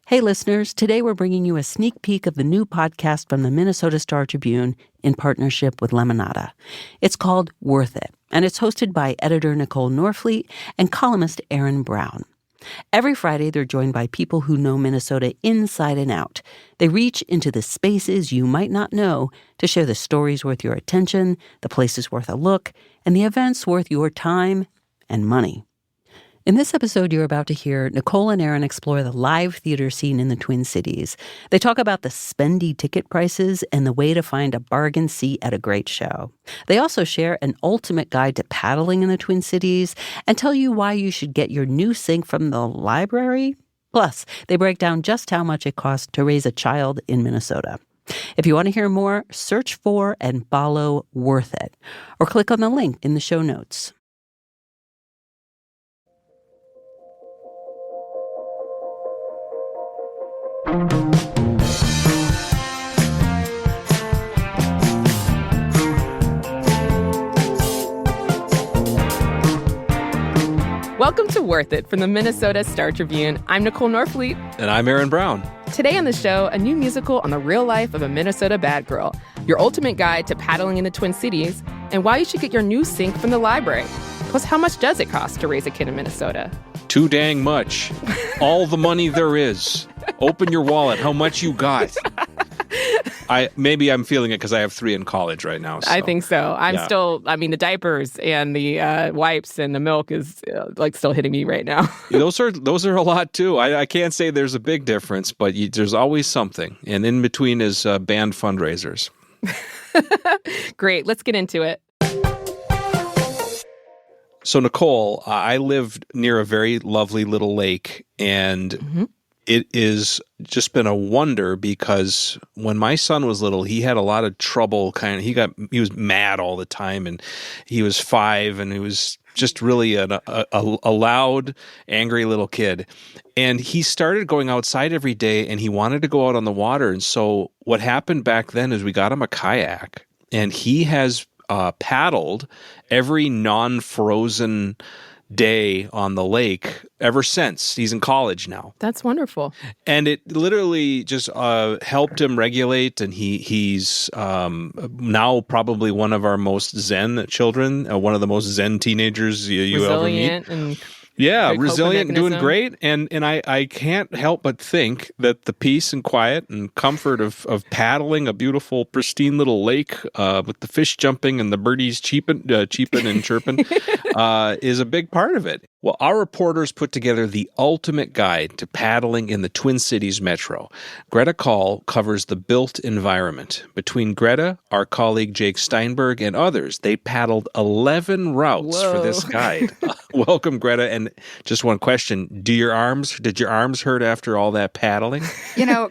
Hey, listeners, today we're bringing you a sneak peek of the new podcast from the Minnesota Star-Tribune in partnership with Lemonada. It's called Worth It, and it's hosted by editor Nicole Norfleet and columnist Aaron Brown. Every Friday, they're joined by people who know Minnesota inside and out. They reach into the spaces you might not know to share the stories worth your attention, the places worth a look, and the events worth your time and money. In this episode you're about to hear, Nicole and Aaron explore the live theater scene in the Twin Cities. They talk about the spendy ticket prices and the way to find a bargain seat at a great show. They also share an ultimate guide to paddling in the Twin Cities and tell you why you should get your new sink from the library. Plus, they break down just how much it costs to raise a child in Minnesota. If you want to hear more, search for and follow Worth It, or click on the link in the show notes. Welcome to Worth It from the Minnesota Star-Tribune. I'm Nicole Norfleet. And I'm Aaron Brown. Today on the show, a new musical on the real life of a Minnesota bad girl, your ultimate guide to paddling in the Twin Cities, and why you should get your new sink from the library. Plus, how much does it cost to raise a kid in Minnesota? Too dang much. All the money there is. Open your wallet. How much you got? Maybe I'm feeling it because I have 3 in college right now. So. I think so. The diapers and the wipes and the milk is still hitting me right now. Those are a lot too. I can't say there's a big difference, but there's always something. And in between is band fundraisers. Great. Let's get into it. So, Nicole, I lived near a very lovely little lake, and it is just been a wonder because when my son was little, he had a lot of trouble. He was mad all the time, and he was 5, and he was just really a loud, angry little kid. And he started going outside every day, and he wanted to go out on the water. And so what happened back then is we got him a kayak, and he has paddled every non-frozen day on the lake ever since. He's in college now. That's wonderful. And it literally just helped him regulate, and he's now probably one of our most zen children, one of the most zen teenagers you ever meet. And resilient, doing great. And I can't help but think that the peace and quiet and comfort of paddling a beautiful, pristine little lake with the fish jumping and the birdies cheeping and chirping is a big part of it. Well, our reporters put together the ultimate guide to paddling in the Twin Cities metro. Greta Call covers the built environment. Between Greta, our colleague Jake Steinberg, and others, they paddled 11 routes for this guide. Welcome, Greta. And just one question. Did your arms hurt after all that paddling?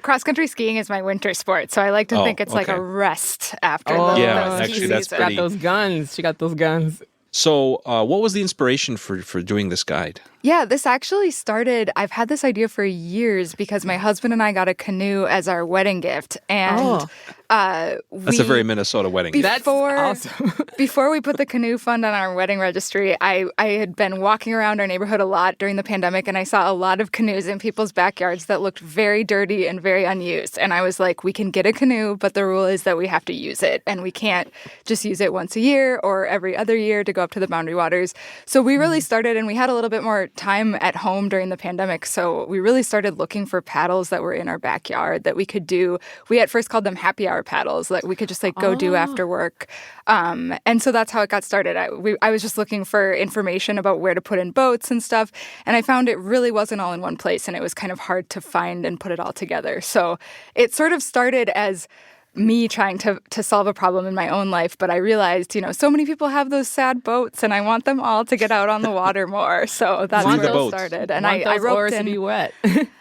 Cross-country skiing is my winter sport, so I like to think it's like a rest after that's pretty... She got those guns. She got those guns. So what was the inspiration for doing this guide? Yeah, this actually started, I've had this idea for years because my husband and I got a canoe as our wedding gift. And that's a very Minnesota wedding gift. That's awesome. Before we put the canoe fund on our wedding registry, I had been walking around our neighborhood a lot during the pandemic, and I saw a lot of canoes in people's backyards that looked very dirty and very unused. And I was like, we can get a canoe, but the rule is that we have to use it. And we can't just use it once a year or every other year to go up to the Boundary Waters. So we really started, and we had a little bit more time at home during the pandemic. So we really started looking for paddles that were in our backyard that we could do. We at first called them happy hour paddles that we could just go do after work. And so that's how it got started. I was just looking for information about where to put in boats and stuff. And I found it really wasn't all in one place, and it was kind of hard to find and put it all together. So it sort of started as me trying to solve a problem in my own life, but I realized, so many people have those sad boats, and I want them all to get out on the water more. So that's where it started. And I roped in. To be wet.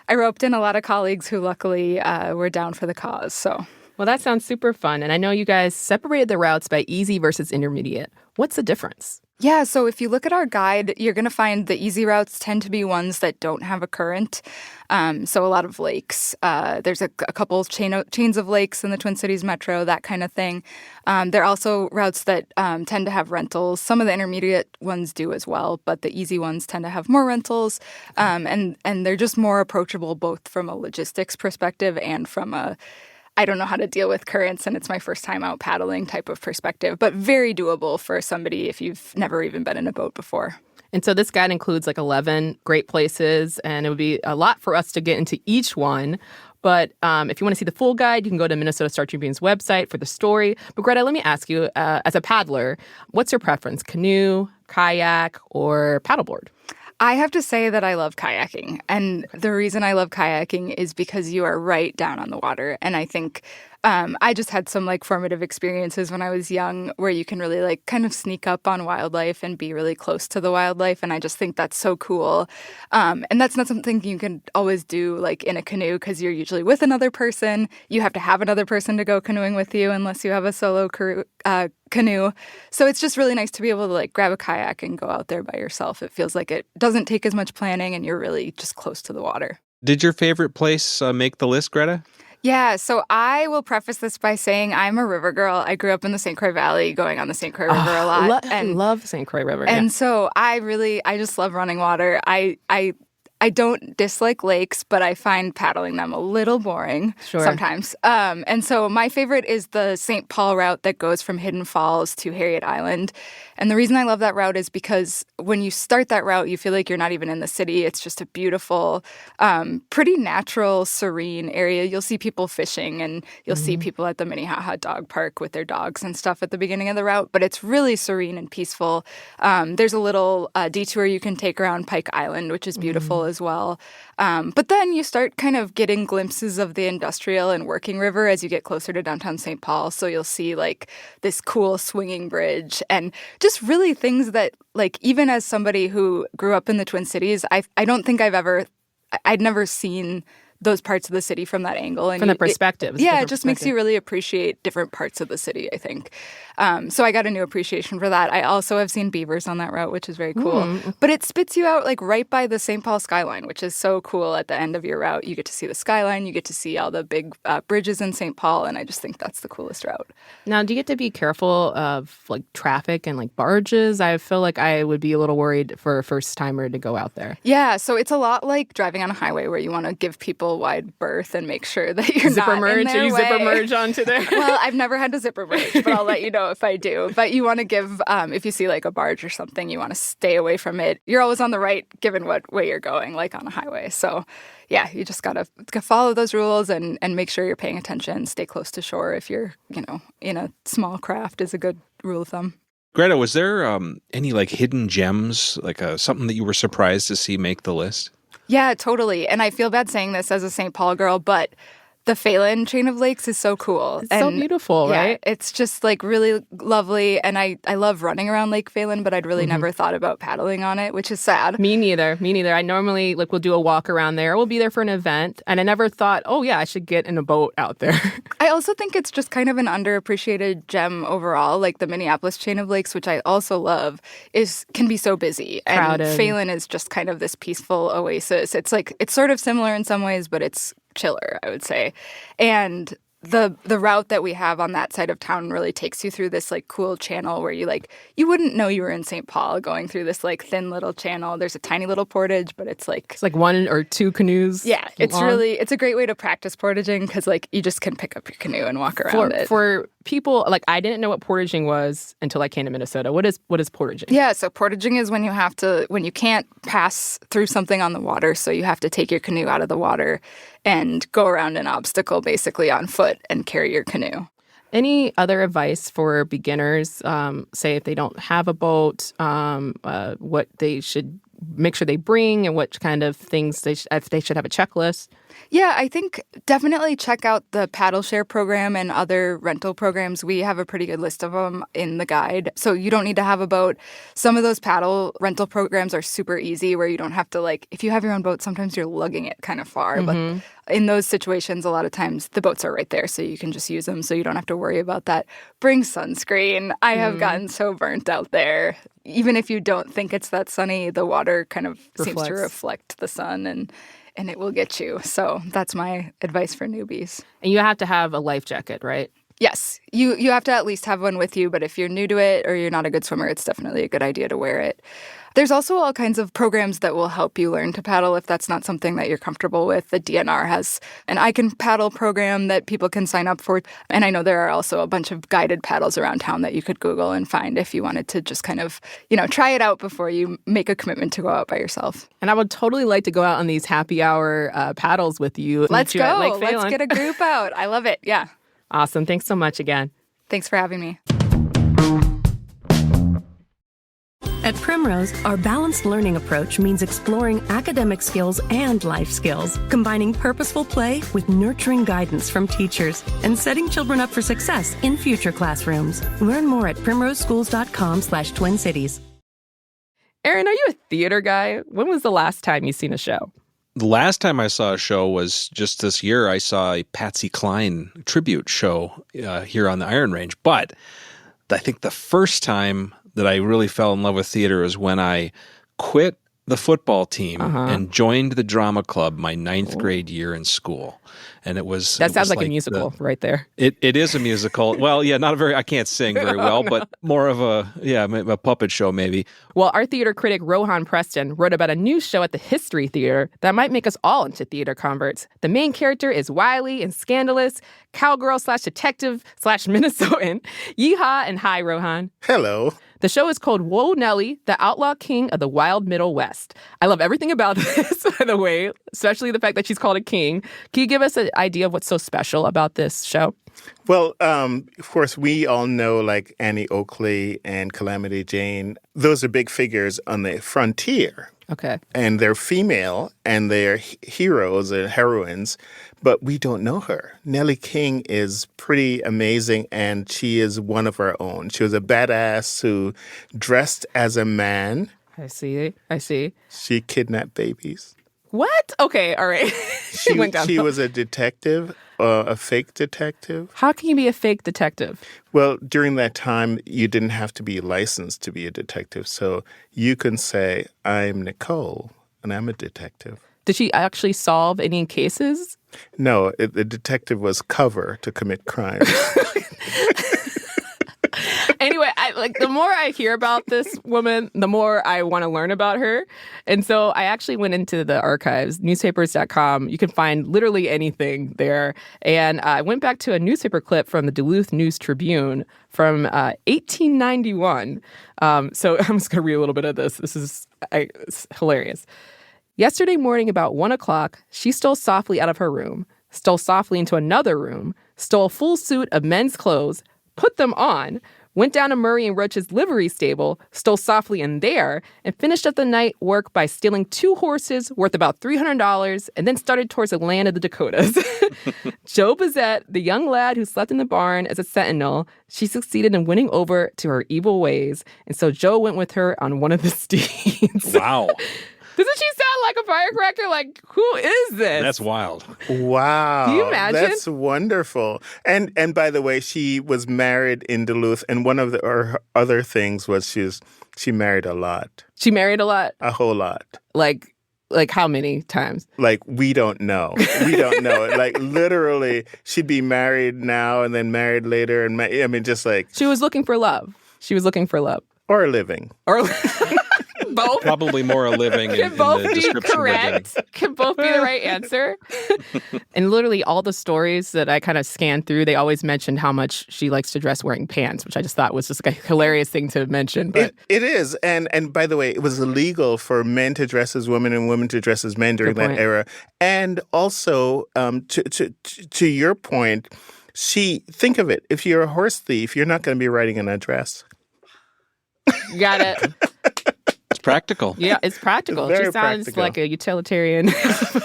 I roped in a lot of colleagues who luckily were down for the cause. So. Well, that sounds super fun. And I know you guys separated the routes by easy versus intermediate. What's the difference? Yeah, so if you look at our guide, you're going to find the easy routes tend to be ones that don't have a current. So a lot of lakes. There's a couple of chains of lakes in the Twin Cities metro, that kind of thing. There are also routes that tend to have rentals. Some of the intermediate ones do as well, but the easy ones tend to have more rentals. And they're just more approachable both from a logistics perspective and from a I don't know how to deal with currents and it's my first time out paddling type of perspective, but very doable for somebody if you've never even been in a boat before. And so this guide includes like 11 great places, and it would be a lot for us to get into each one. But if you want to see the full guide, you can go to Minnesota Star Tribune's website for the story. But Greta, let me ask you, as a paddler, what's your preference, canoe, kayak, or paddleboard? I have to say that I love kayaking. And the reason I love kayaking is because you are right down on the water. And I think I just had some like formative experiences when I was young where you can really like kind of sneak up on wildlife and be really close to the wildlife. And I just think that's so cool. And that's not something you can always do like in a canoe because you're usually with another person. You have to have another person to go canoeing with you unless you have a solo canoe. So it's just really nice to be able to like grab a kayak and go out there by yourself. It feels like it doesn't take as much planning and you're really just close to the water. Did your favorite place make the list, Greta? Yeah, so I will preface this by saying I'm a river girl. I grew up in the St. Croix Valley, going on the St. Croix River a lot. I love St. Croix River. And so I just love running water. I don't dislike lakes, but I find paddling them a little boring sometimes. And so my favorite is the St. Paul route that goes from Hidden Falls to Harriet Island. And the reason I love that route is because when you start that route, you feel like you're not even in the city. It's just a beautiful, pretty natural, serene area. You'll see people fishing and you'll see people at the Minnehaha Dog Park with their dogs and stuff at the beginning of the route. But it's really serene and peaceful. There's a little detour you can take around Pike Island, which is beautiful as well. But then you start kind of getting glimpses of the industrial and working river as you get closer to downtown St. Paul. So you'll see like this cool swinging bridge and just really things that like even as somebody who grew up in the Twin Cities, I don't think I'd never seen those parts of the city from that angle. And from the perspective. It just makes you really appreciate different parts of the city, I think. So I got a new appreciation for that. I also have seen beavers on that route, which is very cool. But it spits you out like right by the St. Paul skyline, which is so cool at the end of your route. You get to see the skyline. You get to see all the big bridges in St. Paul. And I just think that's the coolest route. Now, do you get to be careful of like traffic and like barges? I feel like I would be a little worried for a first timer to go out there. Yeah, so it's a lot like driving on a highway where you want to give people wide berth and make sure that you're zipper not merge, in their or you way. zipper merge onto there? Well, I've never had to zipper merge, but I'll let you know if I do. But you want to give, if you see like a barge or something, you want to stay away from it. You're always on the right given what way you're going, like on a highway. So yeah, you just got to follow those rules and make sure you're paying attention. Stay close to shore if you're, in a small craft is a good rule of thumb. Greta, was there any like hidden gems, like something that you were surprised to see make the list? Yeah, totally. And I feel bad saying this as a St. Paul girl, but the Phelan chain of lakes is so cool. It's so beautiful, right? It's just like really lovely. And I love running around Lake Phelan, but I'd really never thought about paddling on it, which is sad. Me neither. I normally will do a walk around there. We'll be there for an event. And I never thought, oh yeah, I should get in a boat out there. I also think it's just kind of an underappreciated gem overall. Like the Minneapolis chain of lakes, which I also love, can be so busy. Crowded. And Phelan is just kind of this peaceful oasis. It's sort of similar in some ways, but it's chiller, I would say. And the route that we have on that side of town really takes you through this like cool channel where you wouldn't know you were in St. Paul going through this like thin little channel. There's a tiny little portage, but it's like one or two canoes. Yeah, it's a great way to practice portaging because like you just can pick up your canoe and walk around it. For people, like I didn't know what portaging was until I came to Minnesota. What is portaging? Yeah, so portaging is when you can't pass through something on the water, so you have to take your canoe out of the water and go around an obstacle basically on foot and carry your canoe. Any other advice for beginners, say if they don't have a boat, what they should make sure they bring and what kind of things if they should have a checklist? Yeah, I think definitely check out the paddle share program and other rental programs. We have a pretty good list of them in the guide. So you don't need to have a boat. Some of those paddle rental programs are super easy where you don't have to if you have your own boat, sometimes you're lugging it kind of far. But in those situations, a lot of times the boats are right there so you can just use them so you don't have to worry about that. Bring sunscreen. I have gotten so burnt out there. even if you don't think it's that sunny, the water kind of seems to Reflects. reflect the sun and it will get you. So that's my advice for newbies. And you have to have a life jacket, right? Yes, you have to at least have one with you, but if you're new to it or you're not a good swimmer, it's definitely a good idea to wear it. There's also all kinds of programs that will help you learn to paddle if that's not something that you're comfortable with. The DNR has an I Can Paddle program that people can sign up for. And I know there are also a bunch of guided paddles around town that you could Google and find if you wanted to just kind of, try it out before you make a commitment to go out by yourself. And I would totally like to go out on these happy hour paddles with you. Let's Meet you at go. Lake Let's Phelan. get a group out. I love it. Yeah. Awesome. Thanks so much again. Thanks for having me. At Primrose, our balanced learning approach means exploring academic skills and life skills, combining purposeful play with nurturing guidance from teachers, and setting children up for success in future classrooms. Learn more at primroseschools.com/Twin Cities. Aaron, are you a theater guy? When was the last time you seen a show? The last time I saw a show was just this year. I saw a Patsy Cline tribute show here on the Iron Range. But I think the first time that I really fell in love with theater was when I quit the football team and joined the drama club my ninth grade year in school. And it was... That sounds like a musical right there. It is a musical. Well, yeah, I can't sing very well, but more of a puppet show maybe. Well, our theater critic Rohan Preston wrote about a new show at the History Theater that might make us all into theater converts. The main character is wily and scandalous, cowgirl/detective/Minnesotan. Yeehaw and hi, Rohan. Hello. The show is called Whoa Nelly, the Outlaw King of the Wild Middle West. I love everything about this, by the way, especially the fact that she's called a king. Can you give us an idea of what's so special about this show? Well, of course, we all know like Annie Oakley and Calamity Jane. Those are big figures on the frontier. Okay. And they're female and they're heroes and heroines, but we don't know her. Nellie King is pretty amazing and she is one of our own. She was a badass who dressed as a man. I see. She kidnapped babies. What? Okay, all right. She went down. She was a detective, a fake detective. How can you be a fake detective? Well, during that time, you didn't have to be licensed to be a detective. So you can say, I'm Nicole, and I'm a detective. Did she actually solve any cases? No, the detective was cover to commit crimes. Anyway, the more I hear about this woman, the more I want to learn about her. And so I actually went into the archives, newspapers.com. You can find literally anything there. And I went back to a newspaper clip from the Duluth News Tribune from 1891. So I'm just going to read a little bit of this. This is it's hilarious. Yesterday morning about 1 o'clock, she stole softly out of her room, stole softly into another room, stole a full suit of men's clothes, put them on, went down to Murray and Roach's livery stable, stole softly in there, and finished up the night work by stealing 2 horses worth about $300, and then started towards the land of the Dakotas. Joe Bazette, the young lad who slept in the barn as a sentinel, she succeeded in winning over to her evil ways, and so Joe went with her on one of the steeds. Wow. Doesn't she sound like a firecracker? Like, who is this? That's wild. Wow. Do you imagine? That's wonderful. And by the way, she was married in Duluth, and one of her other things was she married a lot. She married a lot? A whole lot. Like how many times? Like, we don't know. We don't know. Like, literally, she'd be married now and then married later. And just like... She was looking for love. Or a living. Or... Both? Probably more a living Can in both the be description we're getting. correct? Can both be the right answer? And literally all the stories that I kind of scanned through, they always mentioned how much she likes to dress wearing pants, which I just thought was just like a hilarious thing to mention. But It is. And by the way, it was illegal for men to dress as women and women to dress as men during that era. And also, to your point, think of it. If you're a horse thief, you're not going to be riding in a dress. you got it. It's practical. Yeah, it's practical. Very She sounds practical. like a utilitarian. This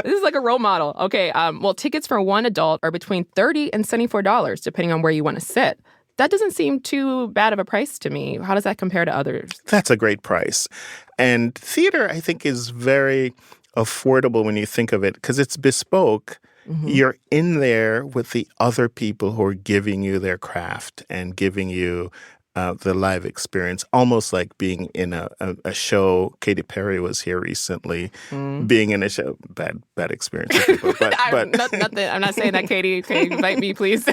is like a role model. Okay, well, tickets for one adult are between $30 and $74, depending on where you want to sit. That doesn't seem too bad of a price to me. How does that compare to others? That's a great price. And theater, I think, is very affordable when you think of it because it's bespoke. Mm-hmm. You're in there with the other people who are giving you their craft and giving you the live experience, almost like being in a show. Katy Perry was here recently, being in a show. Bad experience for people. But I'm not saying that, Katie. Okay, invite me, please.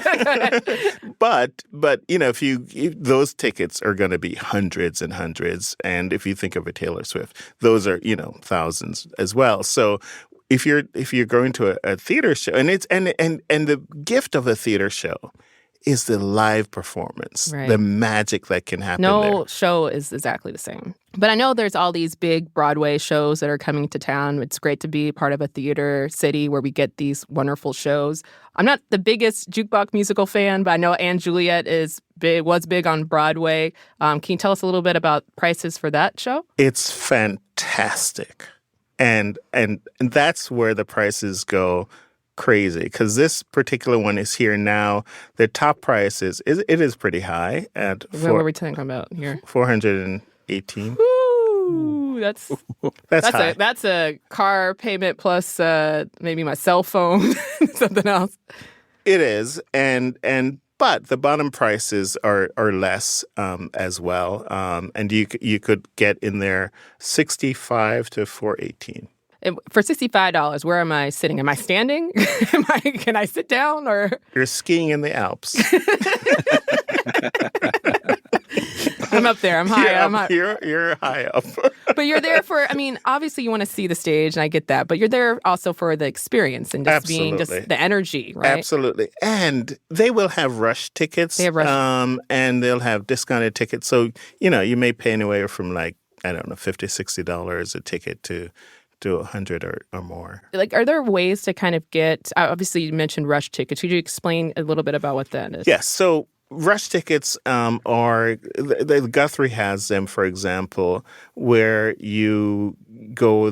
but if those tickets are going to be hundreds and hundreds, and if you think of a Taylor Swift, those are thousands as well. So if you're going to a theater show, and the gift of a theater show is the live performance, right. The magic that can happen No show is exactly the same. But I know there's all these big Broadway shows that are coming to town. It's great to be part of a theater city where we get these wonderful shows. I'm not the biggest jukebox musical fan, but I know Anne Juliet was big on Broadway. Can you tell us a little bit about prices for that show? It's fantastic. And that's where the prices go crazy, because this particular one is here now. The top price it is pretty high at what are we talking about here? $418. Ooh, that's high. That's a car payment plus maybe my cell phone, something else. It is, but the bottom prices are less as well, and you could get in there $65 to $418. For $65, where am I sitting? Am I standing? Can I sit down? Or you're skiing in the Alps? I'm up there. I'm high. You're high up. But you're there for, obviously you want to see the stage, and I get that. But you're there also for the experience and just being just the energy, right? Absolutely. And they will have rush tickets. They have rush. And they'll have discounted tickets. So, you may pay anywhere from $50, $60 a ticket to $100 or more. Are there ways to kind of get, obviously you mentioned rush tickets. Could you explain a little bit about what that is? Yes. So rush tickets are, the Guthrie has them, for example, where you go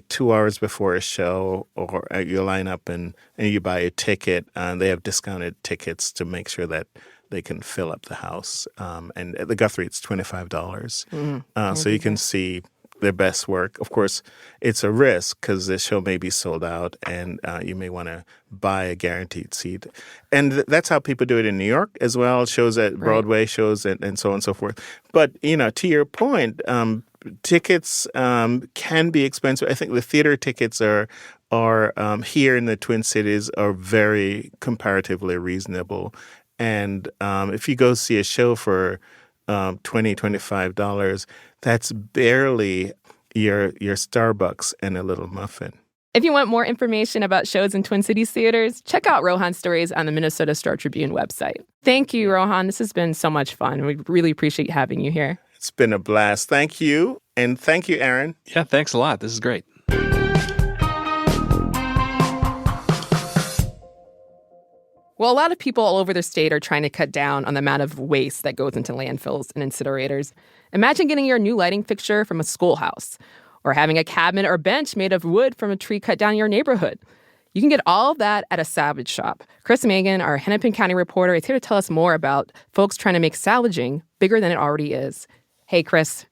2 hours before a show, or you line up and you buy a ticket, and they have discounted tickets to make sure that they can fill up the house. And at the Guthrie, it's $25. Mm-hmm. So you can see their best work. Of course, it's a risk because the show may be sold out, and you may want to buy a guaranteed seat. And that's how people do it in New York as well, shows at Broadway shows and so on and so forth. But, to your point, tickets can be expensive. I think the theater tickets are here in the Twin Cities are very comparatively reasonable. And if you go see a show for $20, $25, that's barely your Starbucks and a little muffin. If you want more information about shows in Twin Cities theaters, check out Rohan's stories on the Minnesota Star Tribune website. Thank you, Rohan. This has been so much fun. We really appreciate having you here. It's been a blast. Thank you. And thank you, Aaron. Yeah, thanks a lot. This is great. Well, a lot of people all over the state are trying to cut down on the amount of waste that goes into landfills and incinerators. Imagine getting your new lighting fixture from a schoolhouse, or having a cabinet or bench made of wood from a tree cut down in your neighborhood. You can get all of that at a salvage shop. Chris Megan, our Hennepin County reporter, is here to tell us more about folks trying to make salvaging bigger than it already is. Hey, Chris.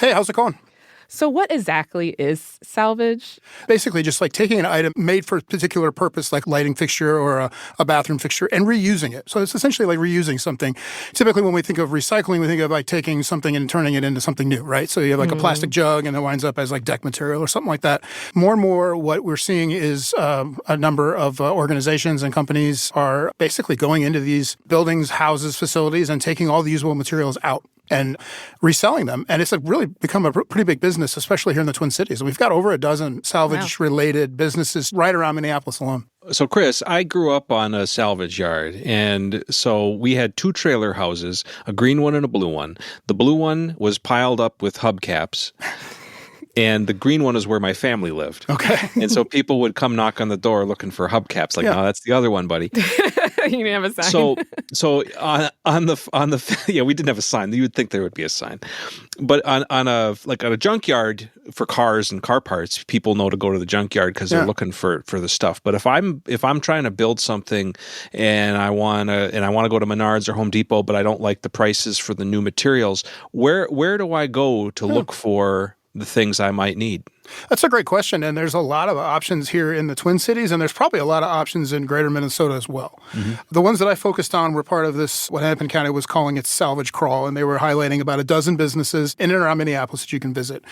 Hey, how's it going? So what exactly is salvage? Basically, just like taking an item made for a particular purpose, like lighting fixture or a bathroom fixture, and reusing it. So it's essentially like reusing something. Typically, when we think of recycling, we think of like taking something and turning it into something new, right? So you have like a plastic jug, and it winds up as like deck material or something like that. More and more, what we're seeing is a number of organizations and companies are basically going into these buildings, houses, facilities, and taking all the usable materials out and reselling them. And it's really become a pretty big business, especially here in the Twin Cities. We've got over a dozen salvage-related businesses right around Minneapolis alone. So, Chris, I grew up on a salvage yard, and so we had two trailer houses, a green one and a blue one. The blue one was piled up with hubcaps, and the green one is where my family lived. Okay. And so people would come knock on the door looking for hubcaps. No, that's the other one, buddy. You didn't have a sign. So on the we didn't have a sign. You would think there would be a sign, but on a junkyard for cars and car parts, people know to go to the junkyard because they're looking for the stuff. But if I'm trying to build something and I want to go to Menards or Home Depot, but I don't like the prices for the new materials, where do I go to look for the things I might need? That's a great question, and there's a lot of options here in the Twin Cities, and there's probably a lot of options in greater Minnesota as well. The ones that I focused on were part of this, what Hennepin County was calling its salvage crawl, and they were highlighting about a dozen businesses in and around Minneapolis that you can visit.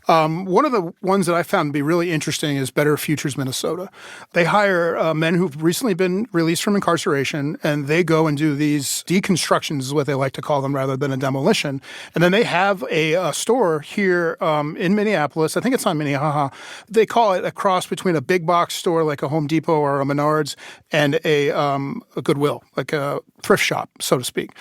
One of the ones that I found to be really interesting is Better Futures Minnesota. They hire men who've recently been released from incarceration, and they go and do these deconstructions, is what they like to call them, rather than a demolition. And then they have a store here in Minneapolis. I think it's on Minnehaha. They call it a cross between a big box store like a Home Depot or a Menards and a Goodwill, like a thrift shop, so to speak.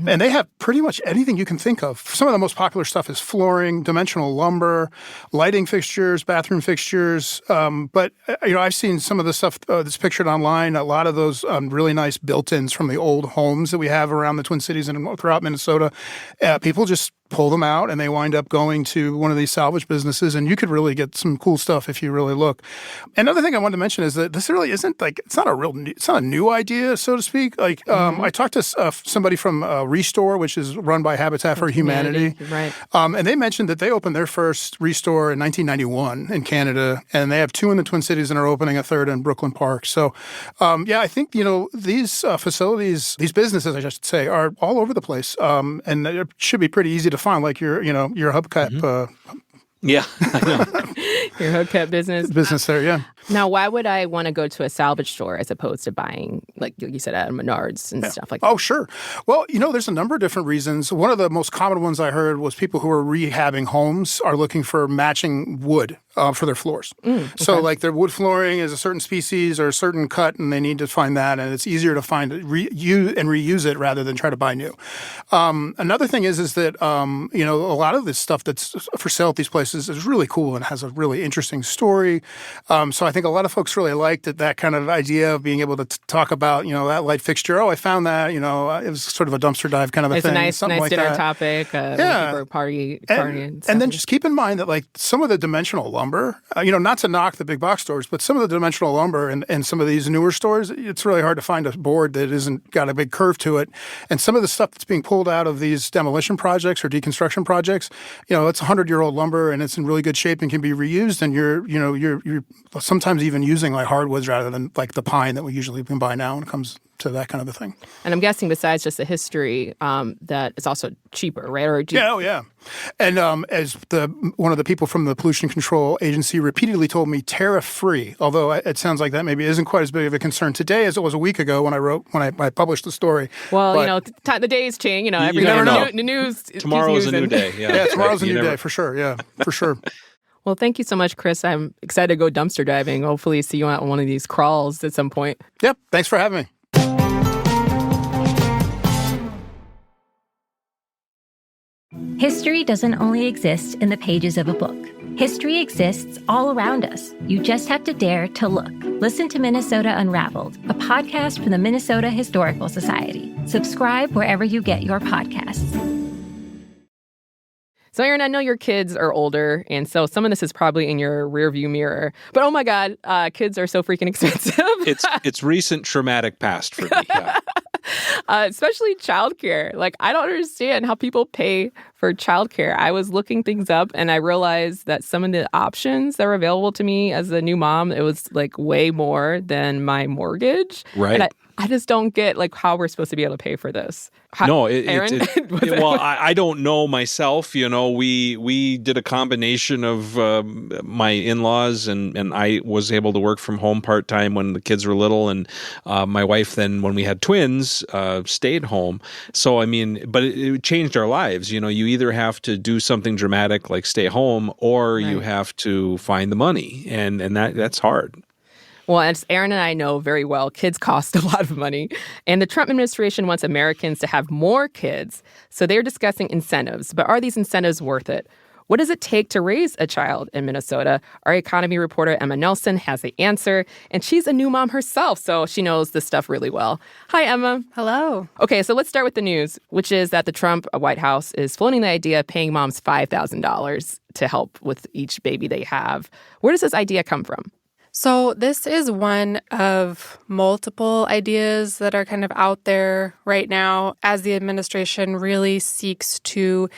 And they have pretty much anything you can think of. Some of the most popular stuff is flooring, dimensional lumber, lighting fixtures, bathroom fixtures. But I've seen some of the stuff that's pictured online. A lot of those really nice built-ins from the old homes that we have around the Twin Cities and throughout Minnesota. People just pull them out, and they wind up going to one of these salvage businesses, and you could really get some cool stuff if you really look. Another thing I wanted to mention is that this really isn't it's not a new idea, so to speak. I talked to somebody from Restore, which is run by Habitat for Humanity. Right. And they mentioned that they opened their first Restore in 1991 in Canada, and they have two in the Twin Cities and are opening a third in Brooklyn Park. So, I think, these facilities, these businesses, I should say, are all over the place, and it should be pretty easy to find, like your hubcap. Yeah, I know. Your hubcap business There, yeah. Now, why would I want to go to a salvage store as opposed to buying, like you said, at Menards and stuff like that? Oh, sure. Well, there's a number of different reasons. One of the most common ones I heard was people who are rehabbing homes are looking for matching wood for their floors. Okay. So, like, their wood flooring is a certain species or a certain cut, and they need to find that, and it's easier to find it, reuse it rather than try to buy new. Another thing is that, a lot of this stuff that's for sale at these places is really cool and has a really interesting story. So I think a lot of folks really liked that kind of idea of being able to talk about, that light fixture. Oh, I found that, it was sort of a dumpster dive kind of a thing. It's a nice like dinner that. topic. Yeah. Party and then just keep in mind that, like, some of the dimensional lumber, not to knock the big box stores, but some of the dimensional lumber in some of these newer stores, it's really hard to find a board that isn't got a big curve to it. And some of the stuff that's being pulled out of these demolition projects or deconstruction projects, it's 100-year-old lumber and it's in really good shape and can be reused. And you're sometimes even using like hardwoods rather than like the pine that we usually can buy now when it comes to that kind of a thing. And I'm guessing besides just the history, that it's also cheaper, right? Yeah. And as one of the people from the Pollution Control Agency repeatedly told me, tariff-free, although it sounds like that maybe isn't quite as big of a concern today as it was a week ago when I published the story. Well, the days change, every never day. know. The news. Tomorrow's a new day. Yeah, tomorrow's a new day, for sure. Yeah, for sure. Well, thank you so much, Chris. I'm excited to go dumpster diving. Hopefully see you on one of these crawls at some point. Yep, thanks for having me. History doesn't only exist in the pages of a book. History exists all around us. You just have to dare to look. Listen to Minnesota Unraveled, a podcast from the Minnesota Historical Society. Subscribe wherever you get your podcasts. So, Aaron, I know your kids are older, and so some of this is probably in your rearview mirror. But oh my God, kids are so freaking expensive. It's recent traumatic past for me. Yeah. Especially childcare. Like, I don't understand how people pay for childcare. I was looking things up, and I realized that some of the options that were available to me as a new mom, it was like way more than my mortgage. Right. And I just don't get like how we're supposed to be able to pay for this. Aaron? Well, I don't know myself. We did a combination of my in-laws, and I was able to work from home part-time when the kids were little, and my wife then, when we had twins, stayed home. So, but it changed our lives. You either have to do something dramatic like stay home, or you have to find the money, and that's hard. Well, as Aaron and I know very well, kids cost a lot of money. And the Trump administration wants Americans to have more kids. So they're discussing incentives. But are these incentives worth it? What does it take to raise a child in Minnesota? Our economy reporter, Emma Nelson, has the answer. And she's a new mom herself, so she knows this stuff really well. Hi, Emma. Hello. Okay, so let's start with the news, which is that the Trump White House is floating the idea of paying moms $5,000 to help with each baby they have. Where does this idea come from? So this is one of multiple ideas that are kind of out there right now as the administration really seeks to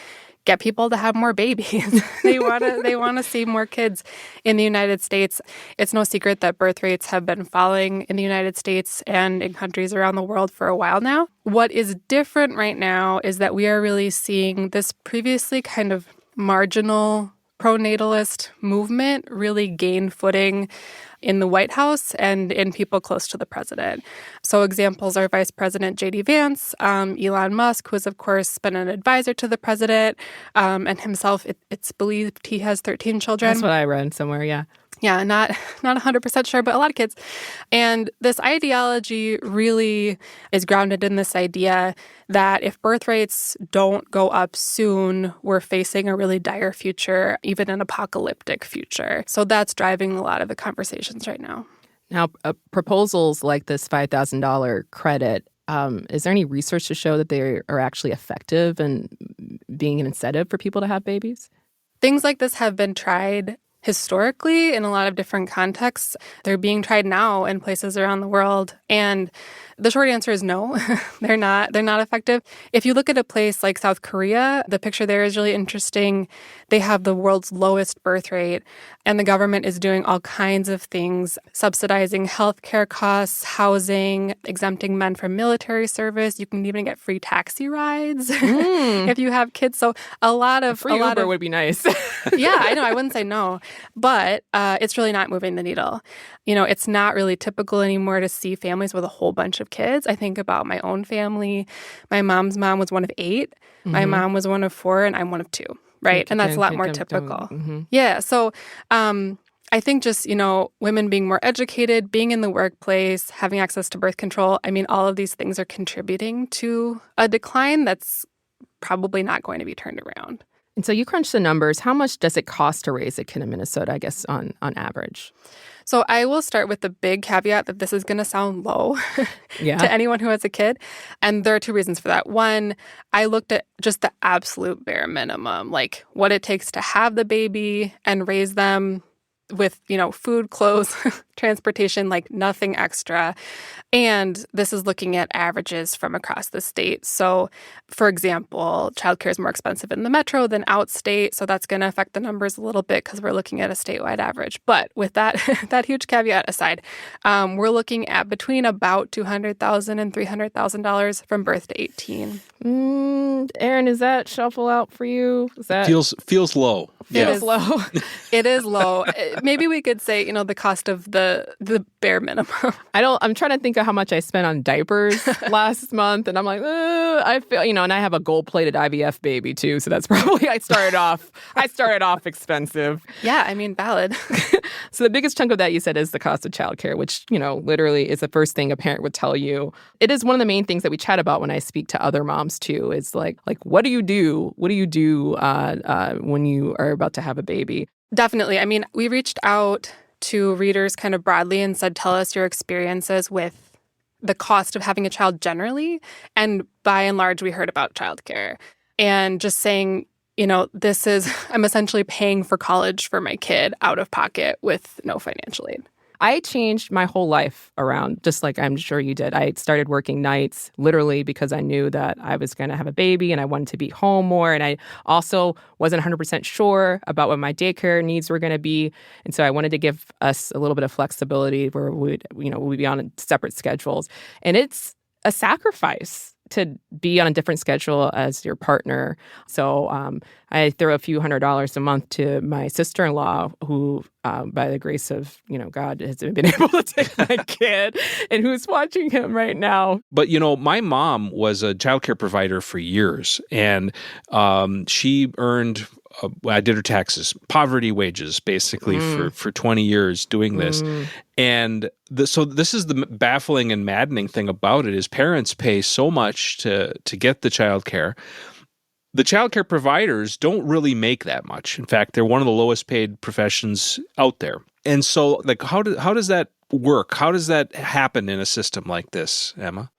get people to have more babies. They want to see more kids in the United States. It's no secret that birth rates have been falling in the United States and in countries around the world for a while now. What is different right now is that we are really seeing this previously kind of marginal pro-natalist movement really gain footing in the White House and in people close to the president. So examples are Vice President J.D. Vance, Elon Musk, who has, of course, been an advisor to the president, and himself, it's believed he has 13 children. That's what I read somewhere, yeah. Yeah, not 100% sure, but a lot of kids. And this ideology really is grounded in this idea that if birth rates don't go up soon, we're facing a really dire future, even an apocalyptic future. So that's driving a lot of the conversations right now. Now, proposals like this $5,000 credit, is there any research to show that they are actually effective in being an incentive for people to have babies? Things like this have been tried historically in a lot of different contexts. They're being tried now in places around the world. And the short answer is no, they're not effective. If you look at a place like South Korea, the picture there is really interesting. They have the world's lowest birth rate, and the government is doing all kinds of things, subsidizing healthcare costs, housing, exempting men from military service. You can even get free taxi rides if you have kids. So a lot of Uber would be nice. Yeah, I know. I wouldn't say no. But it's really not moving the needle. You know, it's not really typical anymore to see families with a whole bunch of kids. I think about my own family. My mom's mom was one of 8. Mm-hmm. My mom was one of 4, and I'm one of 2, right? And that's a lot more typical. Mm-hmm. Yeah, so I think just, women being more educated, being in the workplace, having access to birth control, I mean, all of these things are contributing to a decline that's probably not going to be turned around. And so you crunch the numbers. How much does it cost to raise a kid in Minnesota, I guess, on average? So I will start with the big caveat that this is going to sound low to anyone who has a kid. And there are 2 reasons for that. One, I looked at just the absolute bare minimum, like what it takes to have the baby and raise them with, food, clothes, transportation, like nothing extra. And this is looking at averages from across the state. So, for example, childcare is more expensive in the metro than outstate. So that's going to affect the numbers a little bit because we're looking at a statewide average. But with that huge caveat aside, we're looking at between about $200,000 and $300,000 from birth to 18. Erin, is that shuffle out for you? Is that feels low? It is low. It is low. Maybe we could say, the cost of the bare minimum. I'm trying to think of how much I spent on diapers last month, and I'm like, I feel, and I have a gold-plated IVF baby too, so that's probably I started off expensive. Yeah, I mean, valid. So the biggest chunk of that you said is the cost of childcare, which, literally is the first thing a parent would tell you. It is one of the main things that we chat about when I speak to other moms too. Is like what do you do? What do you do when you are about to have a baby? Definitely. I mean, we reached out to readers kind of broadly and said, tell us your experiences with the cost of having a child generally. And by and large, we heard about childcare and just saying, I'm essentially paying for college for my kid out of pocket with no financial aid. I changed my whole life around, just like I'm sure you did. I started working nights literally because I knew that I was going to have a baby and I wanted to be home more. And I also wasn't 100% sure about what my daycare needs were going to be. And so I wanted to give us a little bit of flexibility where we'd be on separate schedules. And it's a sacrifice to be on a different schedule as your partner. So I throw a few $100s a month to my sister-in-law who, by the grace of, God, has been able to take my kid and who's watching him right now. But, my mom was a childcare provider for years, and she earned I did her taxes, poverty wages, basically, for 20 years doing this. And so this is the baffling and maddening thing about it is parents pay so much to get the childcare. The childcare providers don't really make that much. In fact, they're one of the lowest paid professions out there. And so, how does that work? How does that happen in a system like this, Emma?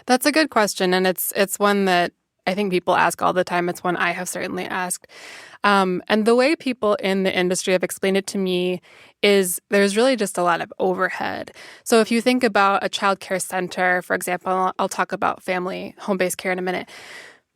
That's a good question, and it's one that I think people ask all the time. It's one I have certainly asked. And the way people in the industry have explained it to me is there's really just a lot of overhead. So if you think about a child care center, for example, I'll talk about family home-based care in a minute.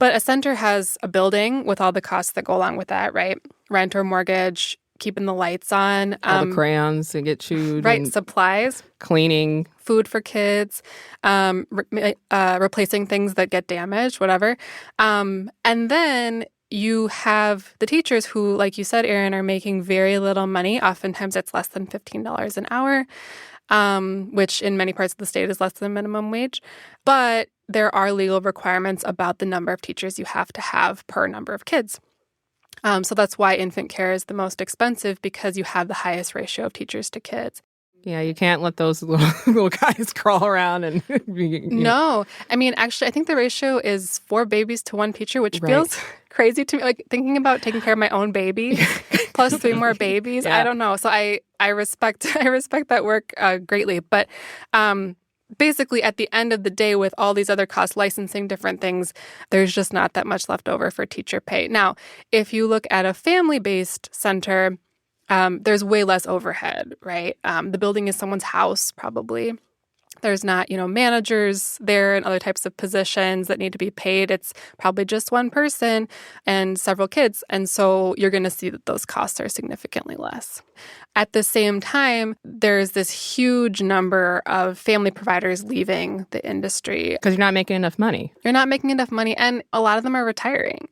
But a center has a building with all the costs that go along with that, right? Rent or mortgage, keeping the lights on. All the crayons that get chewed. Right, supplies. Cleaning. Food for kids, replacing things that get damaged, whatever. And then you have the teachers who, like you said, Erin, are making very little money. Oftentimes it's less than $15 an hour, which in many parts of the state is less than minimum wage. But there are legal requirements about the number of teachers you have to have per number of kids. So that's why infant care is the most expensive, because you have the highest ratio of teachers to kids. Yeah, you can't let those little guys crawl around and... No. I mean, actually, I think the ratio is 4 babies to 1 teacher, which feels crazy to me. Like, thinking about taking care of my own baby plus 3 more babies. Yeah. I don't know. So I respect that work greatly. But basically, at the end of the day, with all these other costs, licensing, different things, there's just not that much left over for teacher pay. Now, if you look at a family-based center... there's way less overhead, right? The building is someone's house, probably. There's not, managers there and other types of positions that need to be paid. It's probably just one person and several kids. And so you're going to see that those costs are significantly less. At the same time, there's this huge number of family providers leaving the industry. Because you're not making enough money. You're not making enough money. And a lot of them are retiring.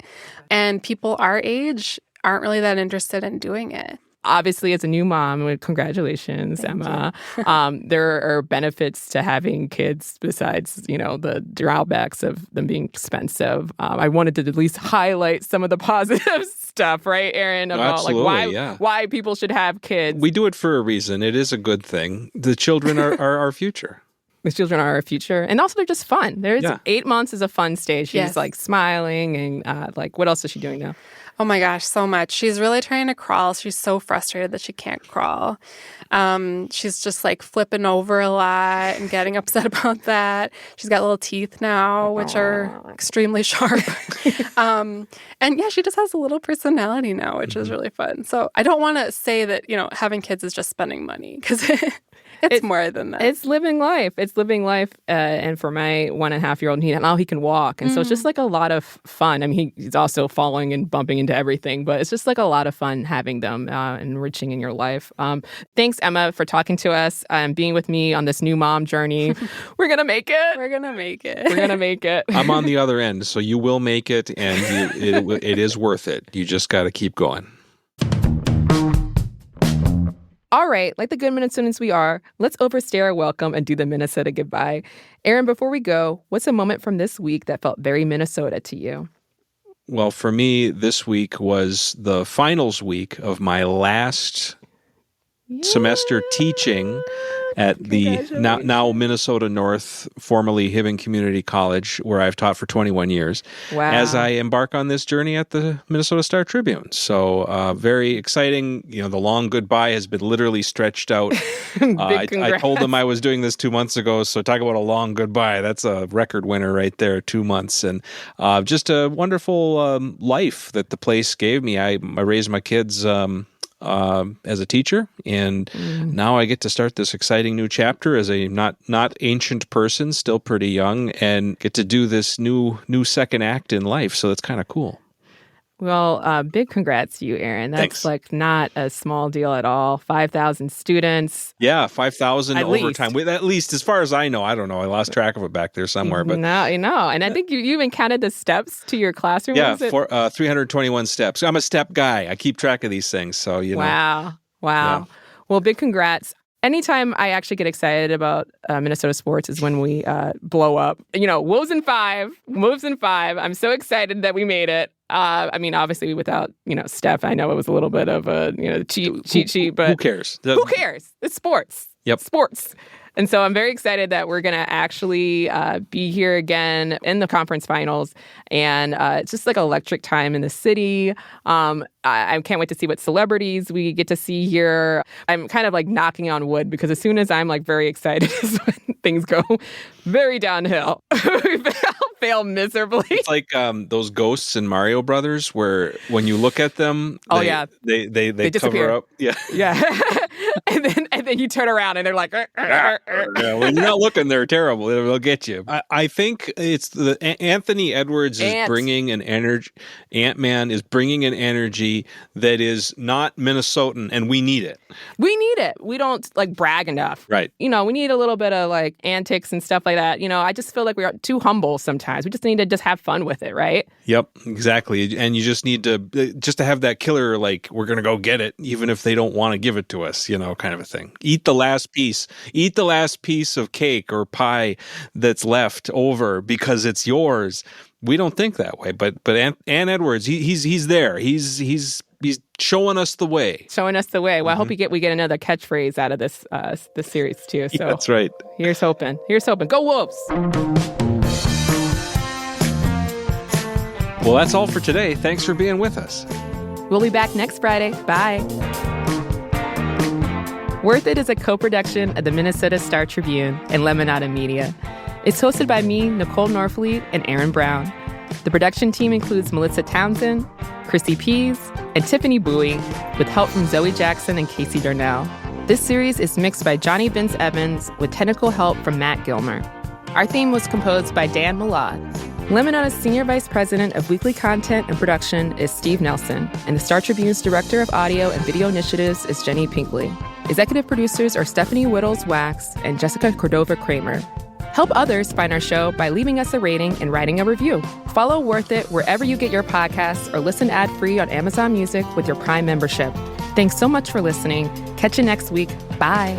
And people our age aren't really that interested in doing it. Obviously, as a new mom, congratulations, Emma. There are benefits to having kids besides, the drawbacks of them being expensive. I wanted to at least highlight some of the positive stuff, right, Erin? About why people should have kids. We do it for a reason. It is a good thing. The children are our future. The children are our future. And also, they're just fun. 8 months is a fun stage. She's smiling and what else is she doing now? Oh my gosh, so much. She's really trying to crawl. She's so frustrated that she can't crawl. She's just flipping over a lot and getting upset about that. She's got little teeth now, which are extremely sharp. And she just has a little personality now, which is really fun. So I don't want to say that, having kids is just spending money, because it's more than that. It's living life. And for my 1.5-year-old, now he can walk. And so it's just a lot of fun. I mean, he's also falling and bumping into everything, but it's just a lot of fun having them enriching in your life. Thanks, Emma, for talking to us and being with me on this new mom journey. We're going to make it. We're going to make it. We're going to make it. I'm on the other end, so you will make it, and it is worth it. You just got to keep going. All right, like the good Minnesotans we are, let's overstay our welcome and do the Minnesota goodbye. Erin, before we go, what's a moment from this week that felt very Minnesota to you? Well, for me, this week was the finals week of my last semester teaching at the now Minnesota North, formerly Hibbing Community College, where I've taught for 21 years, as I embark on this journey at the Minnesota Star Tribune. So very exciting. The long goodbye has been literally stretched out. I told them I was doing this 2 months ago, so talk about a long goodbye. That's a record winner right there, 2 months. And just a wonderful life that the place gave me. I raised my kids as a teacher, and now I get to start this exciting new chapter as a not ancient person, still pretty young, and get to do this new second act in life. So that's kind of cool. Well, big congrats to you, Erin. That's Thanks. Not a small deal at all. 5,000 students. Yeah, 5,000 overtime. At least, as far as I know. I don't know. I lost track of it back there somewhere. But no, And I think you even counted the steps to your classroom. Yeah, 321 steps. I'm a step guy. I keep track of these things. So, Wow. Yeah. Well, big congrats. Anytime I actually get excited about Minnesota sports is when we blow up. Wolves in 5. I'm so excited that we made it. Obviously without, Steph, I know it was a little bit of a, cheat sheet, but... Who cares? Who cares? It's sports. Yep. Sports. And so I'm very excited that we're going to actually be here again in the conference finals. And it's just an electric time in the city. I can't wait to see what celebrities we get to see here. I'm kind of knocking on wood, because as soon as I'm very excited is when things go very downhill. We fail miserably. It's like those ghosts in Mario Brothers, where when you look at them, they they cover disappear. up. Yeah. Yeah. and And then you turn around and they're like, Yeah, when you're not looking, they're terrible. They'll get you. I think it's Anthony Edwards is bringing an energy. Ant-Man is bringing an energy that is not Minnesotan, and we need it. We need it. We don't brag enough. Right. We need a little bit of antics and stuff like that. I just feel like we're too humble sometimes. We just need to just have fun with it, right? Yep, exactly. And you just need to have that killer, we're going to go get it, even if they don't want to give it to us, kind of a thing. Eat the last piece. Eat the last piece of cake or pie that's left over because it's yours. We don't think that way, but Ant Edwards, he's there. He's showing us the way. Showing us the way. Well, I hope we get another catchphrase out of this series too. So yeah, that's right. Here's hoping. Go Wolves! Well, that's all for today. Thanks for being with us. We'll be back next Friday. Bye. Worth It is a co-production of the Minnesota Star Tribune and Lemonada Media. It's hosted by me, Nicole Norfleet, and Aaron Brown. The production team includes Melissa Townsend, Chrissy Pease, and Tiffany Bowie, with help from Zoe Jackson and Casey Darnell. This series is mixed by Johnny Vince Evans, with technical help from Matt Gilmer. Our theme was composed by Dan Malad. Lemonada's Senior Vice President of Weekly Content and Production is Steve Nelson, and the Star Tribune's Director of Audio and Video Initiatives is Jenny Pinkley. Executive producers are Stephanie Whittles-Wax and Jessica Cordova-Kramer. Help others find our show by leaving us a rating and writing a review. Follow Worth It wherever you get your podcasts or listen ad-free on Amazon Music with your Prime membership. Thanks so much for listening. Catch you next week. Bye.